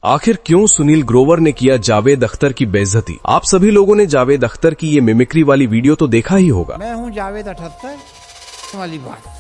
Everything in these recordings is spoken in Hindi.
आखिर क्यों सुनील ग्रोवर ने किया जावेद अख्तर की बेइज्जती? आप सभी लोगों ने जावेद अख्तर की ये मिमिक्री वाली वीडियो तो देखा ही होगा। मैं हूं जावेद 78 वाली बात।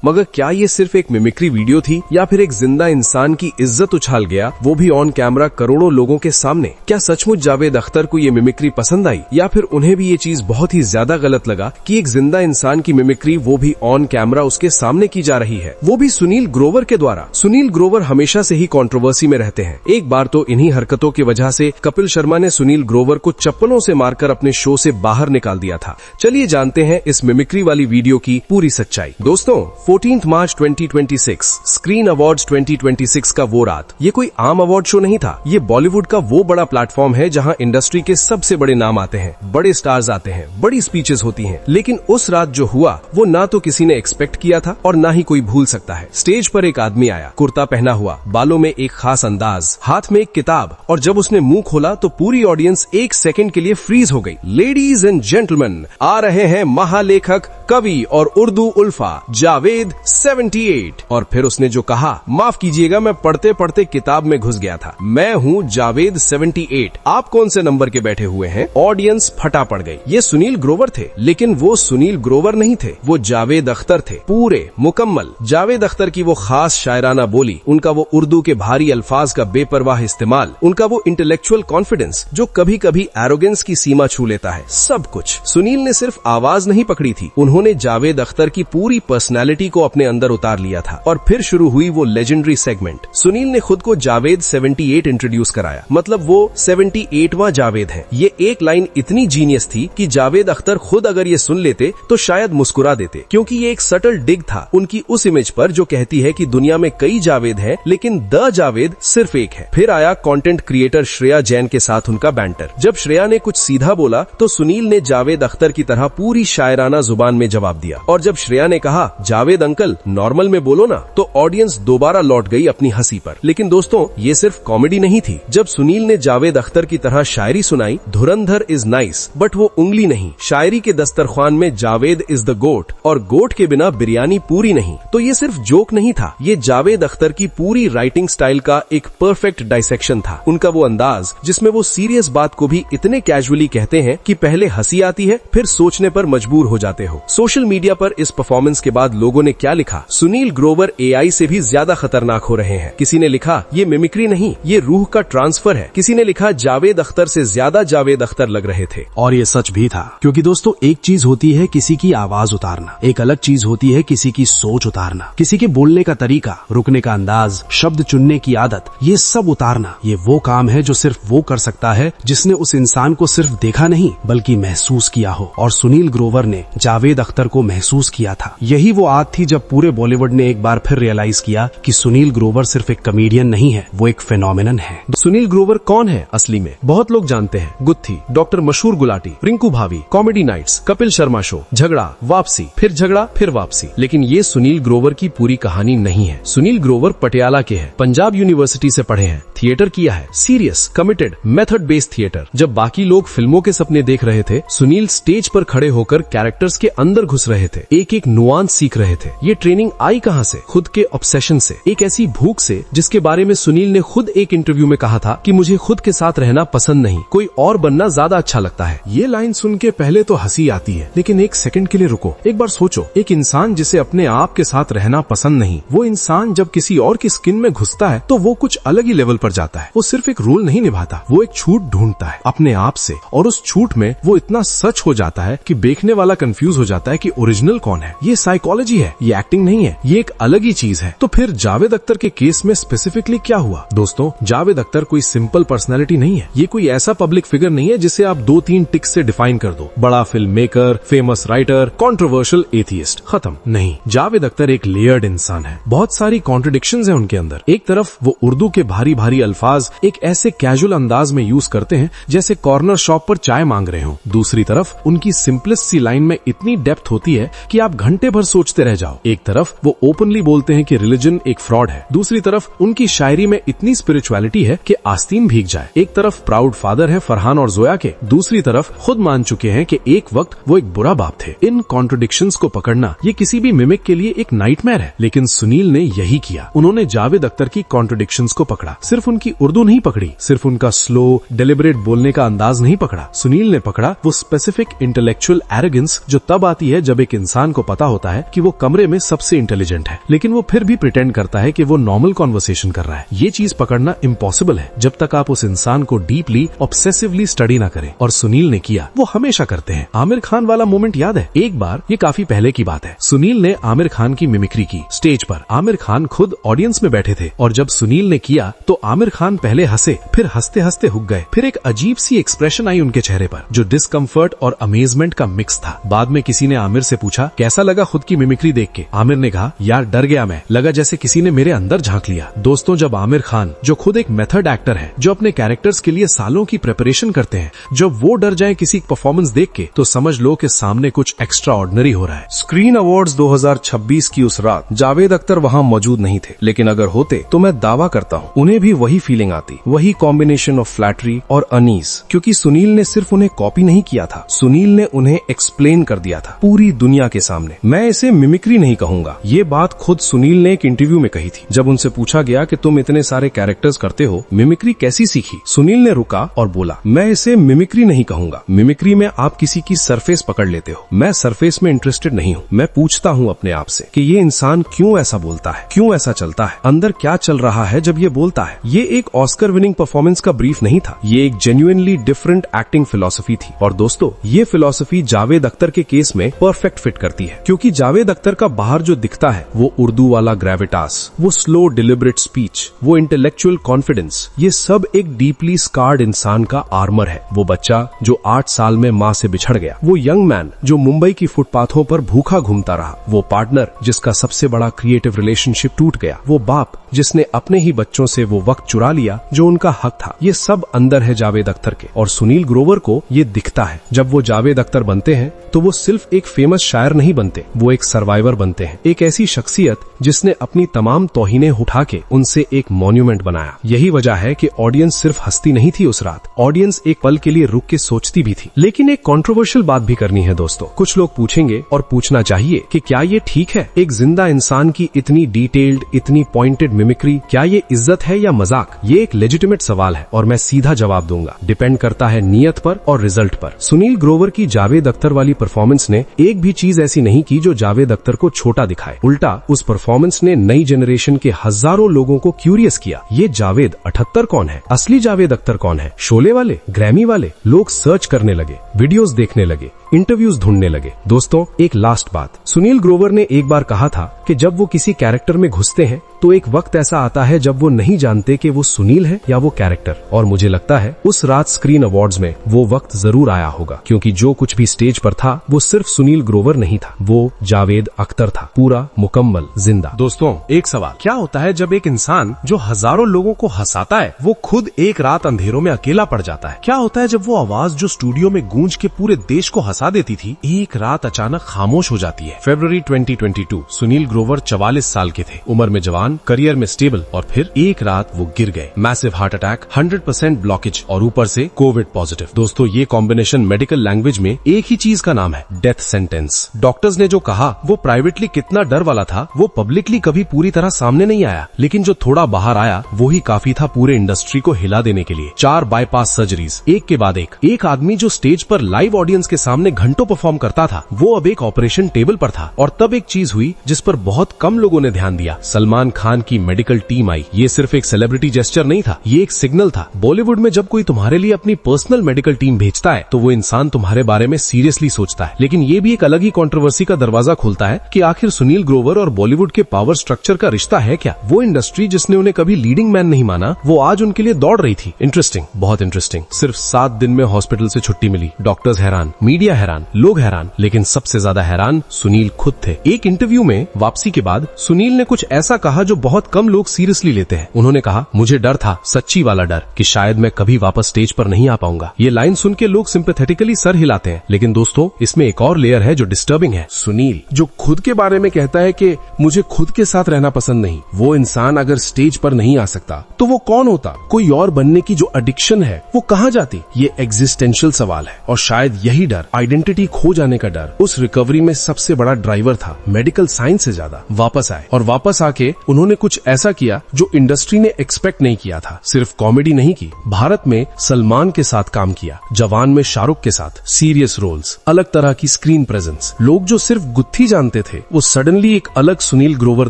मगर क्या ये सिर्फ एक मिमिक्री वीडियो थी या फिर एक जिंदा इंसान की इज्जत उछाल गया, वो भी ऑन कैमरा करोड़ों लोगों के सामने? क्या सचमुच जावेद अख्तर को ये मिमिक्री पसंद आई या फिर उन्हें भी ये चीज बहुत ही ज्यादा गलत लगा कि एक जिंदा इंसान की मिमिक्री वो भी ऑन कैमरा उसके सामने की जा रही है, वो भी सुनील ग्रोवर के द्वारा? सुनील ग्रोवर हमेशा से ही कंट्रोवर्सी में रहते हैं। एक बार तो इन्हीं हरकतों की वजह से कपिल शर्मा ने सुनील ग्रोवर को चप्पलों से मारकर अपने शो से बाहर निकाल दिया था। चलिए जानते हैं इस मिमिक्री वाली वीडियो की पूरी सच्चाई। दोस्तों, 14 मार्च 2026 स्क्रीन अवार्ड्स 2026 का वो रात, ये कोई आम अवार्ड शो नहीं था। ये बॉलीवुड का वो बड़ा प्लेटफॉर्म है जहां इंडस्ट्री के सबसे बड़े नाम आते हैं, बड़े स्टार्स आते हैं, बड़ी स्पीचेस होती हैं। लेकिन उस रात जो हुआ वो ना तो किसी ने एक्सपेक्ट किया था और ना ही कोई भूल सकता है। स्टेज पर एक आदमी आया, कुर्ता पहना हुआ, बालों में एक खास अंदाज, हाथ में एक किताब, और जब उसने मुंह खोला तो पूरी ऑडियंस एक सेकंड के लिए फ्रीज हो गई। लेडीज एंड जेंटलमैन, आ रहे हैं महालेखक, कवि और उर्दू उल्फा जावेद 78। और फिर उसने जो कहा, माफ कीजिएगा मैं पढ़ते पढ़ते किताब में घुस गया था, मैं हूँ जावेद 78, आप कौन से नंबर के बैठे हुए हैं? ऑडियंस फटा पड़ गई। ये सुनील ग्रोवर थे, लेकिन वो सुनील ग्रोवर नहीं थे, वो जावेद अख्तर थे, पूरे मुकम्मल। जावेद अख्तर की वो खास शायराना बोली, उनका वो उर्दू के भारी अल्फाज का बेपरवाह इस्तेमाल, उनका वो इंटेलेक्चुअल कॉन्फिडेंस जो कभी कभी एरोगेंस की सीमा छू लेता है, सब कुछ। सुनील ने सिर्फ आवाज नहीं पकड़ी थी, उन्होंने जावेद अख्तर की पूरी पर्सनैलिटी को अपने अंदर उतार लिया था। और फिर शुरू हुई वो लेजेंडरी सेगमेंट। सुनील ने खुद को जावेद 78 इंट्रोड्यूस कराया, मतलब वो 78वां जावेद है। ये एक लाइन इतनी जीनियस थी कि जावेद अख्तर खुद अगर ये सुन लेते तो शायद मुस्कुरा देते, क्योंकि ये एक सटल डिग था उनकी उस इमेज पर जो कहती है कि दुनिया में कई जावेद हैं लेकिन द जावेद सिर्फ एक है। फिर आया कंटेंट क्रिएटर श्रेया जैन के साथ उनका बैंटर। जब श्रेया ने कुछ सीधा बोला तो सुनील ने जावेद अख्तर की तरह पूरी शायराना जुबान में जवाब दिया, और जब श्रेया ने कहा, जावेद अंकल नॉर्मल में बोलो ना, तो ऑडियंस दोबारा लौट गई अपनी हंसी पर। लेकिन दोस्तों, ये सिर्फ कॉमेडी नहीं थी। जब सुनील ने जावेद अख्तर की तरह शायरी सुनाई, धुरंधर इज नाइस बट वो उंगली नहीं, शायरी के दस्तरख्वान में जावेद इज द गोट, और गोट के बिना बिरयानी पूरी नहीं, तो ये सिर्फ जोक नहीं था, ये जावेद अख्तर की पूरी राइटिंग स्टाइल का एक परफेक्ट डाइसेक्शन था। उनका वो अंदाज जिसमें वो सीरियस बात को भी इतने कैजुअली कहते हैं कि पहले हंसी आती है फिर सोचने पर मजबूर हो जाते हो। सोशल मीडिया पर इस परफॉर्मेंस के बाद लोगों ने क्या लिखा, सुनील ग्रोवर AI से भी ज्यादा खतरनाक हो रहे हैं। किसी ने लिखा, ये मिमिक्री नहीं, ये रूह का ट्रांसफर है। किसी ने लिखा, जावेद अख्तर से ज्यादा जावेद अख्तर लग रहे थे। और ये सच भी था, क्योंकि दोस्तों, एक चीज होती है किसी की आवाज उतारना, एक अलग चीज होती है किसी की सोच उतारना, किसी के बोलने का तरीका, रुकने का अंदाज, शब्द चुनने की आदत, ये सब उतारना, ये वो काम है जो सिर्फ वो कर सकता है जिसने उस इंसान को सिर्फ देखा नहीं बल्कि महसूस किया हो। और सुनील ग्रोवर ने जावेद अख्तर को महसूस किया था। यही वो आग थी जब पूरे बॉलीवुड ने एक बार फिर रियलाइज किया कि सुनील ग्रोवर सिर्फ एक कॉमेडियन नहीं है, वो एक फेनोमेनन है। सुनील ग्रोवर कौन है असली में? बहुत लोग जानते हैं, गुत्थी, डॉक्टर मशहूर Gulati, Rinku Bhabhi, comedy nights, Kapil Sharma show, झगड़ा, वापसी, फिर वापसी। लेकिन ये सुनील ग्रोवर की पूरी कहानी नहीं है। सुनील ग्रोवर पटियाला के हैं, पंजाब यूनिवर्सिटी से पढ़े हैं, थिएटर किया है, serious, committed, method based theatre. जब बाकी लोग फिल्मों के सपने देख रहे थे, सुनील स्टेज पर खड़े होकर कैरेक्टर्स के अंदर घुस रहे थे, एक एक नुआंस सीख रहे थे। ये ट्रेनिंग आई कहां से? खुद के ऑब्सेशन से, एक ऐसी भूख से जिसके बारे में सुनील ने खुद एक इंटरव्यू में कहा था कि मुझे खुद के साथ रहना पसंद नहीं, कोई और बनना ज्यादा अच्छा लगता है। ये लाइन सुन के पहले तो हंसी आती है, लेकिन एक सेकंड के लिए रुको, एक बार सोचो, एक इंसान जिसे अपने आप के साथ रहना पसंद नहीं, वो इंसान जब किसी और की स्किन में घुसता है तो वो कुछ अलग ही लेवल पर जाता है। वो सिर्फ एक रोल नहीं निभाता, वो एक छूट ढूंढता है अपने आप से, और उस छूट में वो इतना सच हो जाता है कि देखने वाला कंफ्यूज हो जाता है कि ओरिजिनल कौन है। ये साइकोलॉजी है, ये एक्टिंग नहीं है, ये एक अलग ही चीज है। तो फिर जावेद अख्तर के केस में स्पेसिफिकली क्या हुआ? दोस्तों, जावेद अख्तर कोई सिंपल पर्सनालिटी नहीं है, ये कोई ऐसा पब्लिक फिगर नहीं है जिसे आप 2-3 टिक्स से डिफाइन कर दो, बड़ा film maker, famous writer, controversial atheist, खत्म। नहीं, जावेद अख्तर एक लेयर्ड इंसान है, बहुत सारी कॉन्ट्रडिक्शंस हैं उनके अंदर। एक तरफ वो उर्दू के भारी भारी अल्फाज एक ऐसे कैजुअल अंदाज में यूज करते हैं जैसे कॉर्नर शॉप पर चाय मांग रहे हो, दूसरी तरफ उनकी सिंपलेस्ट सी लाइन में इतनी डेप्थ होती है कि आप घंटे भर सोचते रह जाओ। एक तरफ वो ओपनली बोलते हैं कि रिलीजन एक फ्रॉड है, दूसरी तरफ उनकी शायरी में इतनी स्पिरिचुअलिटी है कि आस्तीन भीग जाए। एक तरफ प्राउड फादर है फरहान और जोया के, दूसरी तरफ खुद मान चुके हैं कि एक वक्त वो एक बुरा बाप थे। इन कॉन्ट्रडिक्शंस को पकड़ना ये किसी भी मिमिक के लिए एक नाइटमेयर है, लेकिन सुनील ने यही किया। उन्होंने जावेद अख्तर की कॉन्ट्रडिक्शंस को पकड़ा। सिर्फ उनकी उर्दू नहीं पकड़ी, सिर्फ उनका स्लो डेलिबरेट बोलने का अंदाज नहीं पकड़ा, सुनील ने पकड़ा वो स्पेसिफिक इंटेलेक्चुअल एरोगेंस जो तब आती है जब एक इंसान को पता होता है कि वो कमरे में सबसे इंटेलिजेंट है, लेकिन वो फिर भी प्रिटेंड करता है कि वो नॉर्मल कॉन्वर्सेशन कर रहा है। ये चीज पकड़ना इम्पॉसिबल है जब तक आप उस इंसान को डीपली ऑब्सेसिवली स्टडी ना करें, और सुनील ने किया। वो हमेशा करते हैं। आमिर खान वाला मोमेंट याद है? एक बार, ये काफी पहले की बात है, सुनील ने आमिर खान की मिमिक्री की स्टेज पर। आमिर खान खुद ऑडियंस में बैठे थे और जब सुनील ने किया तो आमिर खान पहले हंसे, फिर हंसते हंसते हुक गए। फिर एक अजीब सी एक्सप्रेशन आई उनके चेहरे पर जो डिस्कम्फर्ट और अमेजमेंट का मिक्स था। बाद में किसी ने आमिर से पूछा कैसा लगा खुद की मिमिक्री देख के? आमिर ने कहा यार डर गया मैं, लगा जैसे किसी ने मेरे अंदर झांक लिया। दोस्तों, जब आमिर खान जो खुद एक मेथड एक्टर है, जो अपने कैरेक्टर्स के लिए सालों की प्रिपरेशन करते हैं, जब वो डर जाए किसी परफॉर्मेंस देख के तो समझ लो कि सामने कुछ एक्स्ट्रा ऑर्डिनरी हो रहा है। स्क्रीन अवार्ड्स 2026 की उस रात जावेद अख्तर वहां मौजूद नहीं थे, लेकिन अगर होते तो मैं दावा करता हूं उन्हें भी वही फीलिंग आती, वही कॉम्बिनेशन ऑफ फ्लैटरी और अनीज, क्योंकि सुनील ने सिर्फ उन्हें कॉपी नहीं किया था, सुनील ने उन्हें एक्सप्लेन कर दिया था पूरी दुनिया के सामने। मैं इसे मिमिक्री नहीं कहूंगा, ये बात खुद सुनील ने एक इंटरव्यू में कही थी। जब उनसे पूछा गया कि तुम इतने सारे कैरेक्टर्स करते हो, मिमिक्री कैसी सीखी? सुनील ने रुका और बोला मैं इसे मिमिक्री नहीं कहूंगा। मिमिक्री में आप किसी की सरफेस पकड़ लेते हो, मैं सरफेस में इंटरेस्टेड नहीं हूँ। मैं पूछता हूँ अपने आप से कि ये इंसान क्यों ऐसा बोलता है, क्यों ऐसा चलता है, अंदर क्या चल रहा है जब ये बोलता है। ये एक ऑस्कर विनिंग परफॉर्मेंस का ब्रीफ नहीं था, ये एक जेन्युइनली डिफरेंट एक्टिंग फिलॉसफी थी। और दोस्तों, ये फिलॉसफी जावेद अख्तर के केस में परफेक्ट फिट करती है, क्योंकि जावेद अख्तर का बाहर जो दिखता है वो उर्दू वाला ग्रेविटास, वो स्लो डिलिबरेट स्पीच, वो इंटेलेक्चुअल कॉन्फिडेंस, ये सब एक डीपली स्कार्ड इंसान का आर्मर है। वो बच्चा जो 8 साल में माँ से बिछड़ गया, वो यंग मैन जो मुंबई की फुटपाथों पर भूखा घूमता रहा, वो पार्टनर जिसका सबसे बड़ा क्रिएटिव रिलेशनशिप टूट गया, वो बाप जिसने अपने ही बच्चों से वो वक्त चुरा लिया जो उनका हक था, ये सब अंदर है जावेद अख्तर के। और सुनील ग्रोवर को ये दिखता है। जब वो जावेद अख्तर बनते हैं तो वो सिर्फ एक फेमस शायर नहीं बनते, वो एक सर्वाइवर बनते हैं, एक ऐसी शख्सियत जिसने अपनी तमाम तौहीनें उठा के उनसे एक मॉन्यूमेंट बनाया। यही वजह है कि ऑडियंस सिर्फ हंसती नहीं थी उस रात, ऑडियंस एक पल के लिए रुक के सोचती भी थी। लेकिन एक कंट्रोवर्शियल बात भी करनी है दोस्तों। कुछ लोग पूछेंगे और पूछना चाहिए कि क्या ये ठीक है? एक जिंदा इंसान की इतनी डिटेल्ड, इतनी पॉइंटेड मिमिक्री, क्या ये इज्जत है या मजाक? ये एक लेजिटिमेट सवाल है और मैं सीधा जवाब दूंगा, डिपेंड करता है नीयत पर और रिजल्ट पर। सुनील ग्रोवर की जावेद अख्तर वाली परफॉर्मेंस ने एक भी चीज ऐसी नहीं की जो जावेद अख्तर को छोटा दिखाए। उल्टा उस परफॉर्मेंस ने नई जनरेशन के हजारों लोगों को क्यूरियस किया, ये जावेद 78 कौन है? असली जावेद अख्तर कौन है? शोले वाले, ग्रैमी वाले? लोग सर्च करने लगे, वीडियोस देखने लगे, इंटरव्यूज ढूंढने लगे। दोस्तों, एक लास्ट बात, सुनील ग्रोवर ने एक बार कहा था कि जब वो किसी कैरेक्टर में घुसते हैं तो एक वक्त ऐसा आता है जब वो नहीं जानते कि वो सुनील है या वो कैरेक्टर। और मुझे लगता है उस रात स्क्रीन अवार्ड्स में वो वक्त जरूर आया होगा, क्योंकि जो कुछ भी स्टेज पर था वो सिर्फ सुनील ग्रोवर नहीं था, वो जावेद अख्तर था, पूरा मुकम्मल जिंदा। दोस्तों, एक सवाल, क्या होता है जब एक इंसान जो हजारों लोगों को हंसाता है वो खुद एक रात अंधेरों में अकेला पड़ जाता है? क्या होता है जब वो आवाज जो स्टूडियो में गूंज के पूरे देश को हंसा देती थी एक रात अचानक खामोश हो जाती है? फरवरी 2022, सुनील ग्रोवर 44 साल के थे, उम्र में जवान, करियर में स्टेबल, और फिर एक रात वो गिर गए। मैसिव हार्ट अटैक, 100% ब्लॉकेज और ऊपर से कोविड पॉजिटिव। दोस्तों, ये कॉम्बिनेशन मेडिकल लैंग्वेज में एक ही चीज का नाम है, डेथ सेंटेंस। डॉक्टर्स ने जो कहा वो प्राइवेटली कितना डर वाला था वो पब्लिकली कभी पूरी तरह सामने नहीं आया, लेकिन जो थोड़ा बाहर आया वो ही काफी था पूरे इंडस्ट्री को हिला देने के लिए। 4 बाईपास सर्जरीज एक के बाद एक आदमी जो स्टेज पर लाइव ऑडियंस के सामने घंटों परफॉर्म करता था वो अब एक ऑपरेशन टेबल पर था। और तब एक चीज हुई जिस पर बहुत कम लोगों ने ध्यान दिया, सलमान खान की मेडिकल टीम आई। ये सिर्फ एक सेलिब्रिटी जेस्चर नहीं था, ये एक सिग्नल था। बॉलीवुड में जब कोई तुम्हारे लिए अपनी पर्सनल मेडिकल टीम भेजता है तो वो इंसान तुम्हारे बारे में सीरियसली सोचता है। लेकिन ये भी एक अलग ही कंट्रोवर्सी का दरवाजा खोलता है कि आखिर सुनील ग्रोवर और बॉलीवुड के पावर स्ट्रक्चर का रिश्ता है क्या? वो इंडस्ट्री जिसने उन्हें कभी लीडिंग मैन नहीं माना, वो आज उनके लिए दौड़ रही थी। इंटरेस्टिंग, बहुत इंटरेस्टिंग। सिर्फ 7 दिन में हॉस्पिटल से छुट्टी मिली, डॉक्टर्स हैरान, मीडिया हैरान, लोग हैरान, लेकिन सबसे ज्यादा हैरान सुनील खुद थे। एक इंटरव्यू में वापसी के बाद सुनील ने कुछ ऐसा कहा जो बहुत कम लोग सीरियसली लेते हैं। उन्होंने कहा, मुझे डर था, सच्ची वाला डर, कि शायद मैं कभी वापस स्टेज पर नहीं आ पाऊंगा। ये लाइन सुन के लोग सिंपैथेटिकली सर हिलाते हैं, लेकिन दोस्तों इसमें एक और लेयर है जो डिस्टर्बिंग है। सुनील जो खुद के बारे में कहता है कि मुझे खुद के साथ रहना पसंद नहीं, वो इंसान अगर स्टेज पर नहीं आ सकता तो वो कौन होता? कोई और बनने की जो एडिक्शन है वो कहाँ जाती? ये एग्जिस्टेंशियल सवाल है, और शायद यही डर, आइडेंटिटी खो जाने का डर, उस रिकवरी में सबसे बड़ा ड्राइवर था। मेडिकल साइंस से ज्यादा वापस आए, और वापस आके उन्होंने कुछ ऐसा किया जो इंडस्ट्री ने एक्सपेक्ट नहीं किया था। सिर्फ कॉमेडी नहीं की, भारत में सलमान के साथ काम किया, जवान में शाहरुख के साथ सीरियस रोल्स, अलग तरह की स्क्रीन प्रेजेंस। लोग जो सिर्फ गुत्थी जानते थे वो सडनली एक अलग सुनील ग्रोवर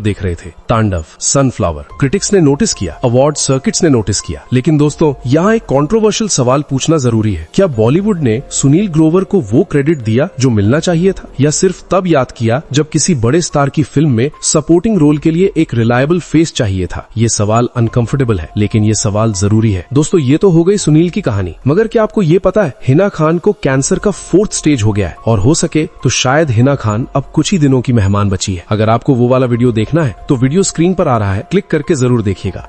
देख रहे थे। तांडव, सनफ्लावर, क्रिटिक्स ने नोटिस किया, अवार्ड सर्किट्स ने नोटिस किया। लेकिन दोस्तों यहाँ एक कंट्रोवर्शियल सवाल पूछना जरूरी है, क्या बॉलीवुड ने सुनील ग्रोवर को वो क्रेडिट दिया जो मिलना चाहिए था, या सिर्फ तब याद किया जब किसी बड़े स्टार की फिल्म में सपोर्टिंग रोल के लिए एक रिलायबल फेस चाहिए था? ये सवाल अनकंफर्टेबल है, लेकिन ये सवाल जरूरी है। दोस्तों ये तो हो गई सुनील की कहानी, मगर क्या आपको ये पता है हिना खान को कैंसर का 4th स्टेज हो गया है, और हो सके तो शायद हिना खान अब कुछ ही दिनों की मेहमान बची है। अगर आपको वो वाला वीडियो देखना है तो वीडियो स्क्रीन पर आ रहा है, क्लिक करके जरूर देखिएगा।